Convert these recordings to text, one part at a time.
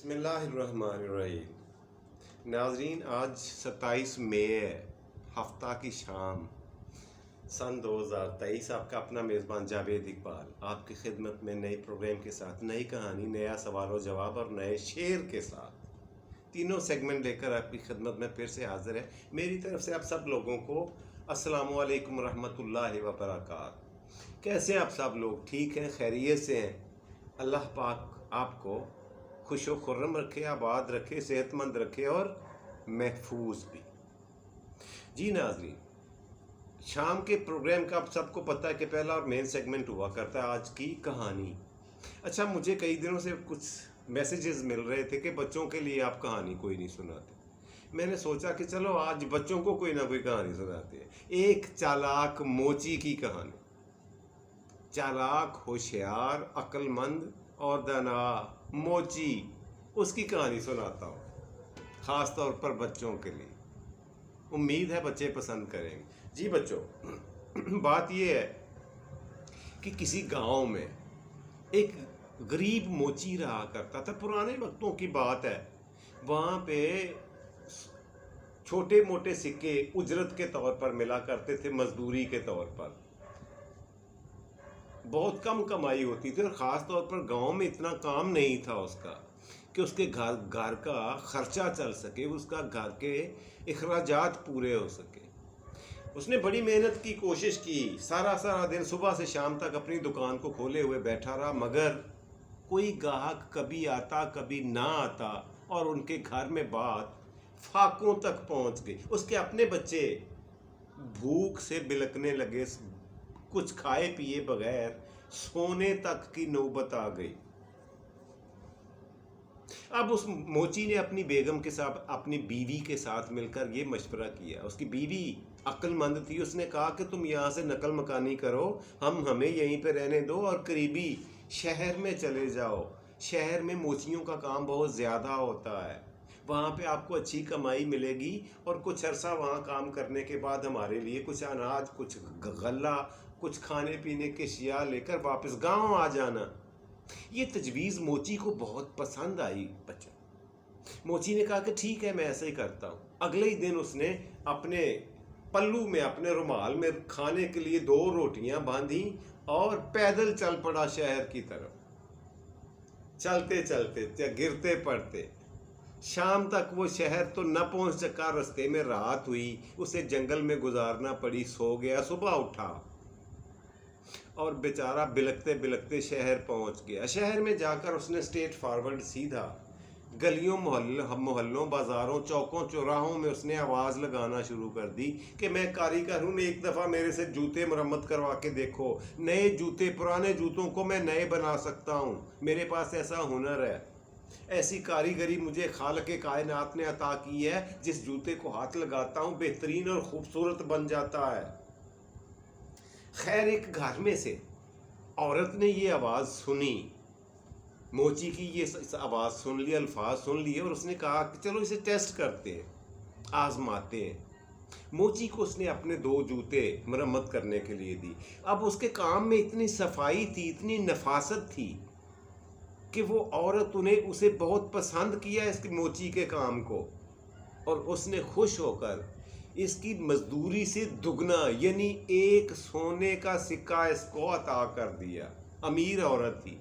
بسم اللہ الرحمن الرحیم۔ ناظرین، آج 27 مئی ہے، ہفتہ کی شام، سن 2023۔ آپ کا اپنا میزبان جاوید اقبال آپ کی خدمت میں نئے پروگرام کے ساتھ، نئی کہانی، نیا سوال و جواب اور نئے شعر کے ساتھ تینوں سیگمنٹ لے کر آپ کی خدمت میں پھر سے حاضر ہے۔ میری طرف سے آپ سب لوگوں کو السلام علیکم ورحمۃ اللہ وبرکاتہ۔ کیسے ہیں آپ سب لوگ؟ ٹھیک ہیں؟ خیریت سے ہیں؟ اللہ پاک آپ کو خوش و خرم رکھے، آباد رکھے، صحت مند رکھے اور محفوظ بھی۔ جی ناظرین، شام کے پروگرام کا آپ سب کو پتہ ہے کہ پہلا اور مین سیگمنٹ ہوا کرتا ہے آج کی کہانی۔ اچھا، مجھے کئی دنوں سے کچھ میسیجز مل رہے تھے کہ بچوں کے لیے آپ کہانی کوئی نہیں سناتے۔ میں نے سوچا کہ چلو آج بچوں کو کوئی نہ کوئی کہانی سناتے ہیں۔ ایک چالاک موچی کی کہانی۔ چالاک، ہوشیار، عقل مند اور دانا موچی، اس کی کہانی سناتا ہوں، خاص طور پر بچوں کے لیے۔ امید ہے بچے پسند کریں گے۔ جی بچوں، بات یہ ہے کہ کسی گاؤں میں ایک غریب موچی رہا کرتا تھا۔ پرانے وقتوں کی بات ہے۔ وہاں پہ چھوٹے موٹے سکے اجرت کے طور پر ملا کرتے تھے، مزدوری کے طور پر۔ بہت کم کمائی ہوتی تھی، اور خاص طور پر گاؤں میں اتنا کام نہیں تھا اس کا کہ اس کے گھر کا خرچہ چل سکے، اس کا گھر کے اخراجات پورے ہو سکے۔ اس نے بڑی محنت کی، کوشش کی، سارا دن صبح سے شام تک اپنی دکان کو کھولے ہوئے بیٹھا رہا، مگر کوئی گاہک کبھی آتا کبھی نہ آتا، اور ان کے گھر میں بات فاقوں تک پہنچ گئی۔ اس کے اپنے بچے بھوک سے بلکنے لگے، کچھ کھائے پیے بغیر سونے تک کی نوبت آ گئی۔ اب اس موچی نے اپنی بیگم کے ساتھ، اپنی بیوی کے ساتھ مل کر یہ مشورہ کیا۔ اس کی بیوی عقل مند تھی، اس نے کہا کہ تم یہاں سے نقل مکانی کرو، ہمیں یہیں پہ رہنے دو اور قریبی شہر میں چلے جاؤ۔ شہر میں موچیوں کا کام بہت زیادہ ہوتا ہے، وہاں پہ آپ کو اچھی کمائی ملے گی، اور کچھ عرصہ وہاں کام کرنے کے بعد ہمارے لیے کچھ اناج، کچھ غلہ، کچھ کھانے پینے کے اشیاء لے کر واپس گاؤں آ جانا۔ یہ تجویز موچی کو بہت پسند آئی۔ بچہ موچی نے کہا کہ ٹھیک ہے، میں ایسے ہی کرتا ہوں۔ اگلے ہی دن اس نے اپنے پلو میں، اپنے رومال میں کھانے کے لیے 2 روٹیاں باندھی اور پیدل چل پڑا شہر کی طرف۔ چلتے چلتے، گرتے پڑتے، شام تک وہ شہر تو نہ پہنچ سکا، رستے میں رات ہوئی، اسے جنگل میں گزارنا پڑی، سو گیا۔ صبح اٹھا اور بیچارہ بلکتے بلکتے شہر پہنچ گیا۔ شہر میں جا کر اس نے اسٹریٹ فارورڈ، سیدھا گلیوں، محلوں، بازاروں، چوکوں، چوراہوں میں اس نے آواز لگانا شروع کر دی کہ میں کاریگر ہوں، ایک دفعہ میرے سے جوتے مرمت کروا کے دیکھو، نئے جوتے، پرانے جوتوں کو میں نئے بنا سکتا ہوں، میرے پاس ایسا ہنر ہے، ایسی کاریگری مجھے خالق کائنات نے عطا کی ہے، جس جوتے کو ہاتھ لگاتا ہوں بہترین اور خوبصورت بن جاتا ہے۔ خیر، ایک گھر میں سے عورت نے یہ آواز سنی، موچی کی یہ آواز سن لی، الفاظ سن لیے، اور اس نے کہا کہ چلو اسے ٹیسٹ کرتے ہیں، آزماتے ہیں۔ موچی کو اس نے اپنے 2 جوتے مرمت کرنے کے لیے دی۔ اب اس کے کام میں اتنی صفائی تھی، اتنی نفاست تھی کہ وہ عورت اسے بہت پسند کیا اس کی موچی کے کام کو، اور اس نے خوش ہو کر اس کی مزدوری سے دگنا، یعنی 1 سونے کا سکہ اس کو عطا کر دیا۔ امیر عورت تھی۔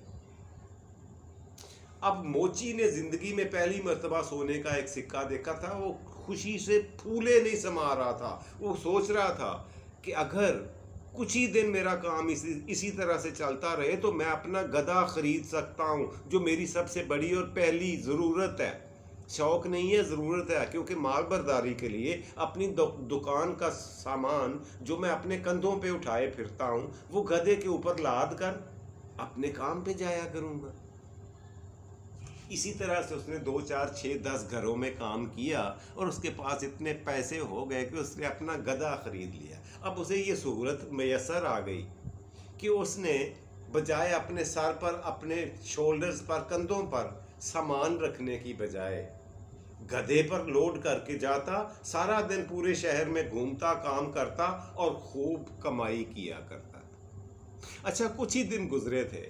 اب موچی نے زندگی میں پہلی مرتبہ سونے کا ایک سکہ دیکھا تھا، وہ خوشی سے پھولے نہیں سما رہا تھا۔ وہ سوچ رہا تھا کہ اگر کچھ ہی دن میرا کام اسی طرح سے چلتا رہے تو میں اپنا گدھا خرید سکتا ہوں، جو میری سب سے بڑی اور پہلی ضرورت ہے۔ شوق نہیں ہے، ضرورت ہے، کیونکہ مال برداری کے لیے اپنی دکان کا سامان جو میں اپنے کندھوں پہ اٹھائے پھرتا ہوں، وہ گدھے کے اوپر لاد کر اپنے کام پہ جایا کروں گا۔ اسی طرح سے اس نے 2 4 6 10 گھروں میں کام کیا، اور اس کے پاس اتنے پیسے ہو گئے کہ اس نے اپنا گدھا خرید لیا۔ اب اسے یہ سہولت میسر آ گئی کہ اس نے بجائے اپنے سر پر، اپنے شولڈرز پر، کندھوں پر سامان رکھنے کی بجائے گدھے پر لوڈ کر کے جاتا، سارا دن پورے شہر میں گھومتا، کام کرتا اور خوب کمائی کیا کرتا۔ اچھا، کچھ ہی دن گزرے تھے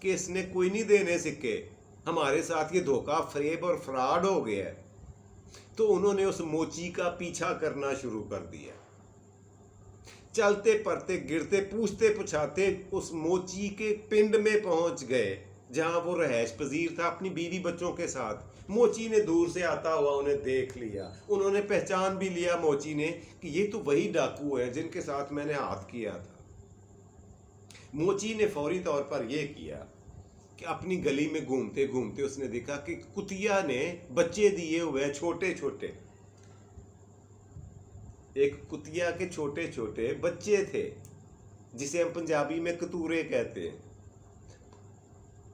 کہ اس نے کوئی نہیں دینے سکے, ہمارے ساتھ یہ دھوکہ فریب اور فراڈ ہو گیا ہے. تو انہوں نے اس موچی کا پیچھا کرنا شروع کر دیا. چلتے پڑتے گرتے پوچھتے پچھاتے اس موچی کے پنڈ میں پہنچ گئے جہاں وہ رہائش پذیر تھا اپنی بیوی بچوں کے ساتھ. موچی نے دور سے آتا ہوا انہیں دیکھ لیا, انہوں نے پہچان بھی لیا موچی نے کہ یہ تو وہی ڈاکو ہے جن کے ساتھ میں نے ہاتھ کیا تھا. موچی نے فوری طور پر یہ کیا کہ اپنی گلی میں گھومتے گھومتے اس نے دیکھا کہ کتیا نے بچے دیے ہوئے چھوٹے چھوٹے, ایک کتیا کے چھوٹے چھوٹے بچے تھے جسے ہم پنجابی میں کتورے کہتے ہیں,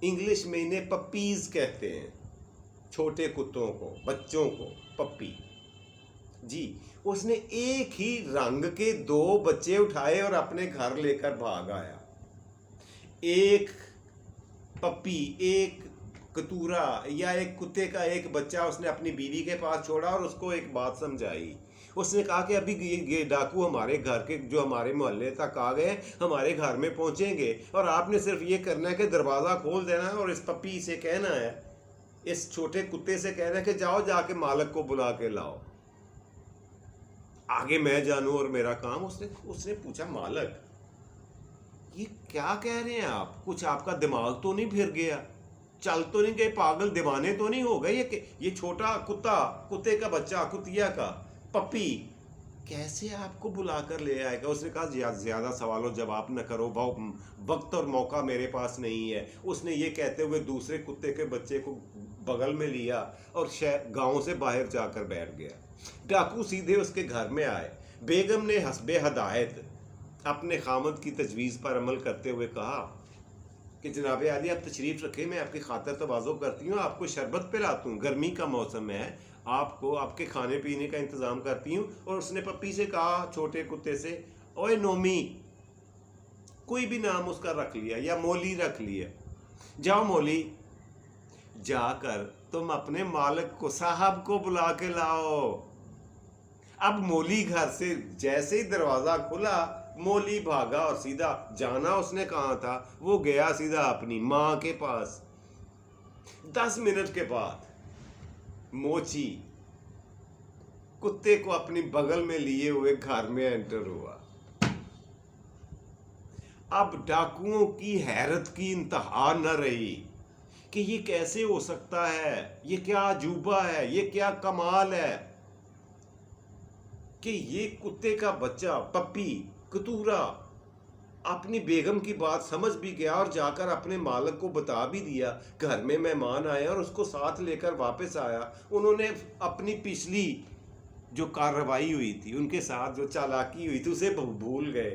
انگلش میں انہیں پپیز کہتے ہیں, چھوٹے کتوں کو, بچوں کو پپی. جی, اس نے ایک ہی رنگ کے 2 بچے اٹھائے اور اپنے گھر لے کر بھاگ آیا. ایک پپی, ایک کتورا یا ایک کتے کا ایک بچہ اس نے اپنی بیوی کے پاس چھوڑا اور اس کو ایک بات سمجھائی. اس نے کہا کہ ابھی یہ ڈاکو ہمارے گھر کے جو ہمارے محلے تک آ گئے, ہمارے گھر میں پہنچیں گے, اور آپ نے صرف یہ کرنا ہے کہ دروازہ کھول دینا ہے اور اس پپی سے کہنا ہے, اس چھوٹے کتے سے کہنا ہے کہ جاؤ جا کے مالک کو بلا کے لاؤ, آگے میں جانوں اور میرا کام. اس نے پوچھا, مالک یہ کیا کہہ رہے ہیں آپ, کچھ آپ کا دماغ تو نہیں پھر گیا, چل تو نہیں گئے, پاگل دیوانے تو نہیں ہو گئے, یہ چھوٹا کتا, کتے کا بچہ, کتیا کا پپی کیسے آپ کو بلا کر لے آئے گا؟ اس نے کہا زیادہ سوال و جواب نہ کرو, وقت اور موقع میرے پاس نہیں ہے. اس نے یہ کہتے ہوئے دوسرے کتے کے بچے کو بغل میں لیا اور گاؤں سے باہر جا کر بیٹھ گیا. ڈاکو سیدھے اس کے گھر میں آئے. بیگم نے حسب ہدایت اپنے خامد کی تجویز پر عمل کرتے ہوئے کہا کہ جناب عالی آپ تشریف رکھیں, میں آپ کی خاطر تواضع کرتی ہوں, آپ کو شربت پلاتا ہوں, گرمی کا موسم ہے, آپ کو آپ کے کھانے پینے کا انتظام کرتی ہوں. اور اس نے پپی سے کہا, چھوٹے کتے سے, اوے نومی, کوئی بھی نام اس کا رکھ لیا, یا مولی رکھ لیا, جاؤ مولی, جا کر تم اپنے مالک کو, صاحب کو بلا کے لاؤ. اب مولی گھر سے جیسے ہی دروازہ کھلا, مولی بھاگا اور سیدھا جانا اس نے کہاں تھا, وہ گیا سیدھا اپنی ماں کے پاس. 10 منٹ کے بعد موچی کتے کو اپنی بغل میں لیے ہوئے گھر میں انٹر ہوا. اب ڈاکوؤں کی حیرت کی انتہا نہ رہی کہ یہ کیسے ہو سکتا ہے, یہ کیا عجوبہ ہے, یہ کیا کمال ہے کہ یہ کتے کا بچہ, پپی, کتورا اپنی بیگم کی بات سمجھ بھی گیا اور جا کر اپنے مالک کو بتا بھی دیا. گھر میں مہمان آئے اور اس کو ساتھ لے کر واپس آیا. انہوں نے اپنی پچھلی جو کارروائی ہوئی تھی, ان کے ساتھ جو چالاکی ہوئی تھی, اسے بھول گئے.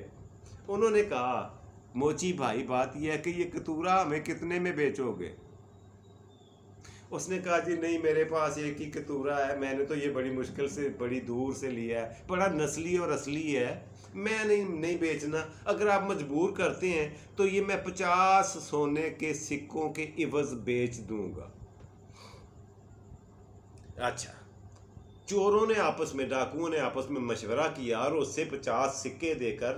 انہوں نے کہا, موچی بھائی بات یہ ہے کہ یہ کتورا ہمیں کتنے میں بیچو گے؟ اس نے کہا, جی نہیں, میرے پاس ایک ہی کتورا ہے, میں نے تو یہ بڑی مشکل سے بڑی دور سے لیا ہے, بڑا نسلی اور اصلی ہے, میں نہیں بیچنا. اگر آپ مجبور کرتے ہیں تو یہ میں 50 سونے کے سکوں کے عوض بیچ دوں گا. اچھا, چوروں نے آپس میں, ڈاکوؤں نے آپس میں مشورہ کیا اور اس سے 50 سکے دے کر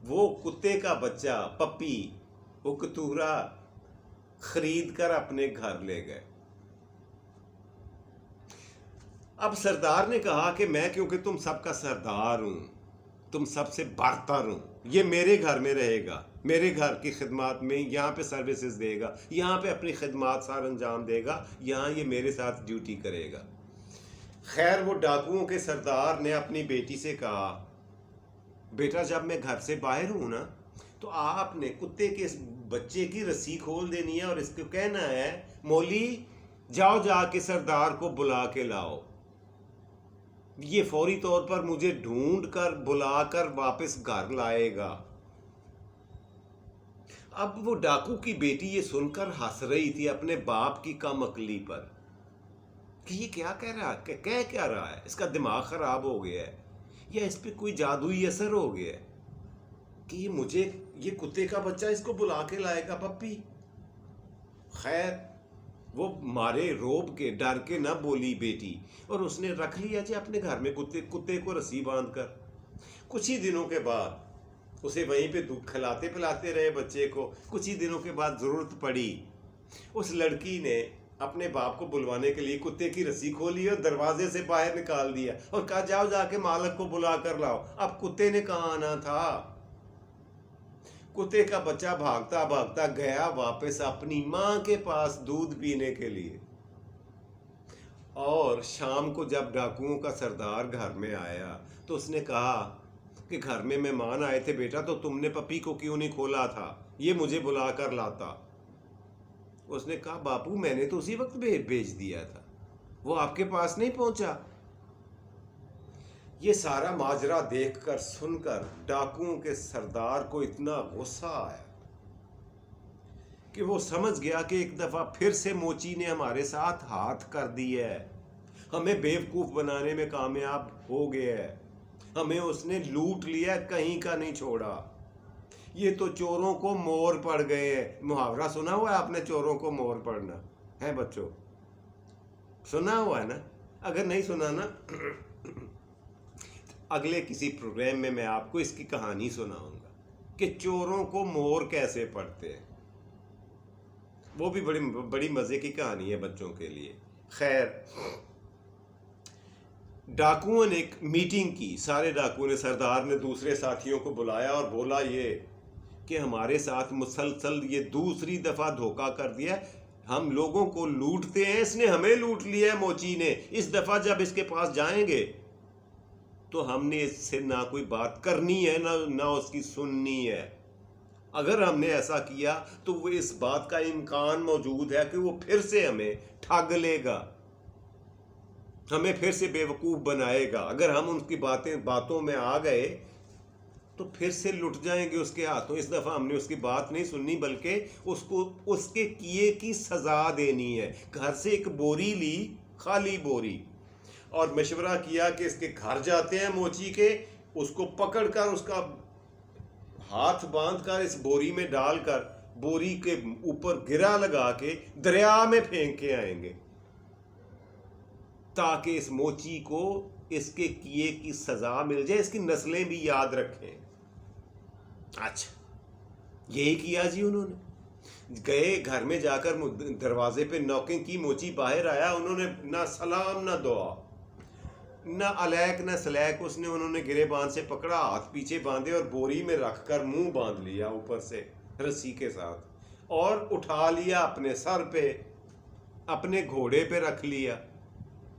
وہ کتے کا بچہ, پپی, وہ کتورا خرید کر اپنے گھر لے گئے. اب سردار نے کہا کہ میں کیونکہ تم سب کا سردار ہوں, تم سب سے برتر ہوں, یہ میرے گھر میں رہے گا, میرے گھر کی خدمات میں, یہاں پہ سروسز دے گا, یہاں پہ اپنی خدمات سار انجام دے گا, یہاں یہ میرے ساتھ ڈیوٹی کرے گا. خیر, وہ ڈاکوؤں کے سردار نے اپنی بیٹی سے کہا, بیٹا جب میں گھر سے باہر ہوں نا, تو آپ نے کتے کے اس بچے کی رسی کھول دینی ہے اور اس کو کہنا ہے, مولی جاؤ جا کے سردار کو بلا کے لاؤ, یہ فوری طور پر مجھے ڈھونڈ کر بلا کر واپس گھر لائے گا. اب وہ ڈاکو کی بیٹی یہ سن کر ہنس رہی تھی اپنے باپ کی کم عقلی پر کہ یہ کیا کہہ رہا ہے, کہہ کیا رہا ہے, اس کا دماغ خراب ہو گیا ہے, یا اس پہ کوئی جادوئی اثر ہو گیا ہے کہ یہ کتے کا بچہ اس کو بلا کے لائے گا, پپی. خیر, وہ مارے روب کے, ڈر کے نہ بولی بیٹی, اور اس نے رکھ لیا جی اپنے گھر میں کتے کو رسی باندھ کر. کچھ ہی دنوں کے بعد اسے وہیں پہ دودھ کھلاتے پلاتے رہے بچے کو. کچھ ہی دنوں کے بعد ضرورت پڑی. اس لڑکی نے اپنے باپ کو بلوانے کے لیے کتے کی رسی کھولی اور دروازے سے باہر نکال دیا اور کہا جاؤ جا کے مالک کو بلا کر لاؤ. اب کتے نے کہاں آنا تھا؟ کتے کا بچہ بھاگتا بھاگتا گیا واپس اپنی ماں کے پاس دودھ پینے کے لیے. اور شام کو جب ڈاکوؤں کا سردار گھر میں آیا تو اس نے کہا کہ گھر میں مہمان آئے تھے بیٹا، تو تم نے پپی کو کیوں نہیں کھولا تھا؟ یہ مجھے بلا کر لاتا. اس نے کہا باپو میں نے تو اسی وقت بھیج دیا تھا، وہ آپ کے پاس نہیں پہنچا. یہ سارا ماجرا دیکھ کر سن کر ڈاکوؤں کے سردار کو اتنا غصہ آیا کہ وہ سمجھ گیا کہ ایک دفعہ پھر سے موچی نے ہمارے ساتھ ہاتھ کر دی ہے، ہمیں بیوقوف بنانے میں کامیاب ہو گیا ہے، ہمیں اس نے لوٹ لیا، کہیں کا نہیں چھوڑا. یہ تو چوروں کو مور پڑ گئے ہیں. محاورہ سنا ہوا ہے آپ نے، چوروں کو مور پڑنا ہے بچوں؟ سنا ہوا ہے نا؟ اگر نہیں سنا نا اگلے کسی پروگرام میں آپ کو اس کی کہانی سناؤں گا کہ چوروں کو مور کیسے پڑتے ہیں. وہ بھی بڑی مزے کی کہانی ہے بچوں کے لیے. خیر، ڈاکوؤں نے ایک میٹنگ کی. سارے ڈاکوؤں نے، سردار نے دوسرے ساتھیوں کو بلایا اور بولا یہ کہ ہمارے ساتھ مسلسل یہ دوسری دفعہ دھوکہ کر دیا، ہم لوگوں کو لوٹتے ہیں، اس نے ہمیں لوٹ لیا ہے موچی نے. اس دفعہ جب اس کے پاس جائیں گے تو ہم نے اس سے نہ کوئی بات کرنی ہے نہ اس کی سننی ہے. اگر ہم نے ایسا کیا تو وہ اس بات کا امکان موجود ہے کہ وہ پھر سے ہمیں ٹھگ لے گا، ہمیں پھر سے بیوقوف بنائے گا. اگر ہم ان کی باتوں میں آ گئے تو پھر سے لٹ جائیں گے اس کے ہاتھوں. اس دفعہ ہم نے اس کی بات نہیں سننی بلکہ اس کو اس کے کیے کی سزا دینی ہے. گھر سے ایک بوری لی، خالی بوری، اور مشورہ کیا کہ اس کے گھر جاتے ہیں موچی کے، اس کو پکڑ کر اس کا ہاتھ باندھ کر اس بوری میں ڈال کر بوری کے اوپر گرا لگا کے دریا میں پھینک کے آئیں گے تاکہ اس موچی کو اس کے کیے کی سزا مل جائے، اس کی نسلیں بھی یاد رکھیں. اچھا، یہی کیا جی. انہوں نے گئے گھر میں جا کر دروازے پہ نوکنگ کی. موچی باہر آیا. انہوں نے نہ سلام نہ دعا، نہ الیک نہ سلیک. انہوں نے گرے باندھ سے پکڑا، ہاتھ پیچھے باندھے اور بوری میں رکھ کر منہ باندھ لیا اوپر سے رسی کے ساتھ، اور اٹھا لیا اپنے سر پہ، اپنے گھوڑے پہ رکھ لیا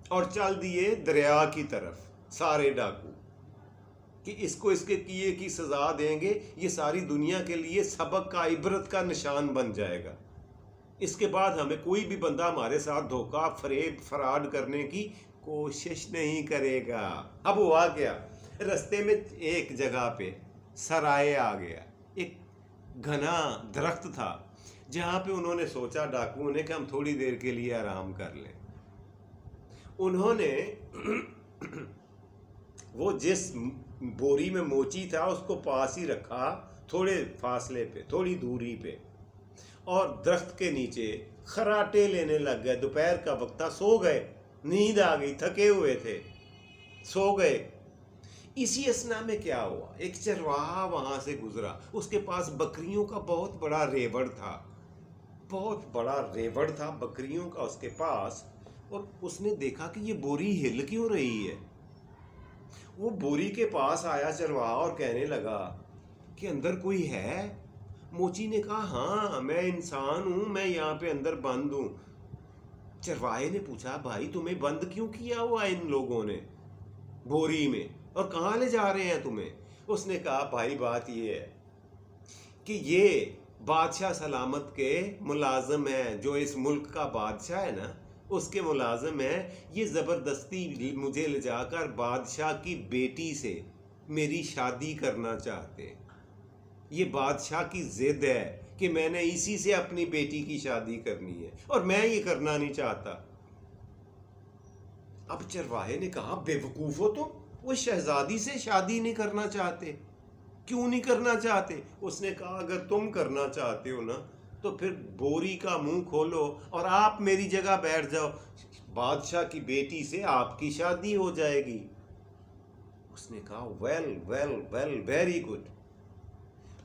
اور چل دیے دریا کی طرف. سارے ڈاکو کہ اس کو اس کے کیے کی سزا دیں گے، یہ ساری دنیا کے لیے سبق کا، عبرت کا نشان بن جائے گا. اس کے بعد ہمیں کوئی بھی بندہ ہمارے ساتھ دھوکہ فریب فراڈ کرنے کی کوشش نہیں کرے گا. اب ہوا کیا، رستے میں ایک جگہ پہ سرائے آ گیا، ایک گھنا درخت تھا جہاں پہ انہوں نے سوچا ڈاکوؤں نے کہ ہم تھوڑی دیر کے لیے آرام کر لیں. انہوں نے وہ جس بوری میں موچی تھا اس کو پاس ہی رکھا، تھوڑے فاصلے پہ، تھوڑی دوری پہ، اور درخت کے نیچے خراٹے لینے لگ گئے. دوپہر کا وقت تھا، سو گئے، نیند آ گئی، تھکے ہوئے تھے، سو گئے. اسی اسنا میں کیا ہوا، ایک چرواہا وہاں سے گزرا. اس کے پاس بکریوں کا بہت بڑا ریوڑ تھا، بہت بڑا ریوڑ تھا بکریوں کا اس کے پاس. اور اس نے دیکھا کہ یہ بوری ہل کیوں رہی ہے. وہ بوری کے پاس آیا چرواہا اور کہنے لگا کہ اندر کوئی ہے. موچی نے کہا ہاں میں انسان ہوں، میں یہاں پہ اندر بند ہوں. چرواہے نے پوچھا بھائی تمہیں بند کیوں کیا ہوا ان لوگوں نے بوری میں، اور کہاں لے جا رہے ہیں تمہیں؟ اس نے کہا بھائی بات یہ ہے کہ یہ بادشاہ سلامت کے ملازم ہیں، جو اس ملک کا بادشاہ ہے نا اس کے ملازم ہیں. یہ زبردستی مجھے لے جا کر بادشاہ کی بیٹی سے میری شادی کرنا چاہتے. یہ بادشاہ کی ضد ہے کہ میں نے اسی سے اپنی بیٹی کی شادی کرنی ہے، اور میں یہ کرنا نہیں چاہتا. اب چرواہے نے کہا بے وقوف ہو تم، وہ شہزادی سے شادی نہیں کرنا چاہتے؟ کیوں نہیں کرنا چاہتے؟ اس نے کہا اگر تم کرنا چاہتے ہو نا تو پھر بوری کا منہ کھولو اور آپ میری جگہ بیٹھ جاؤ، بادشاہ کی بیٹی سے آپ کی شادی ہو جائے گی. اس نے کہا well well well very good.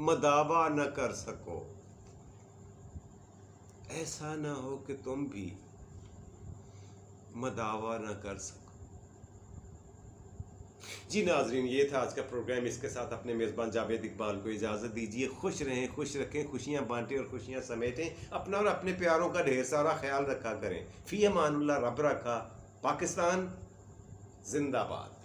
مداوا نہ کر سکو، ایسا نہ ہو کہ تم بھی مداوا نہ کر سکو۔ جی ناظرین، یہ تھا آج کا پروگرام، اس کے ساتھ اپنے میزبان جاوید اقبال کو اجازت دیجیے۔ خوش رہیں، خوش رکھیں، خوشیاں بانٹیں اور خوشیاں سمیٹیں، اپنا اور اپنے پیاروں کا ڈھیر سارا خیال رکھا کریں۔ فی امان اللہ، رب رکھا۔ پاکستان زندہ باد۔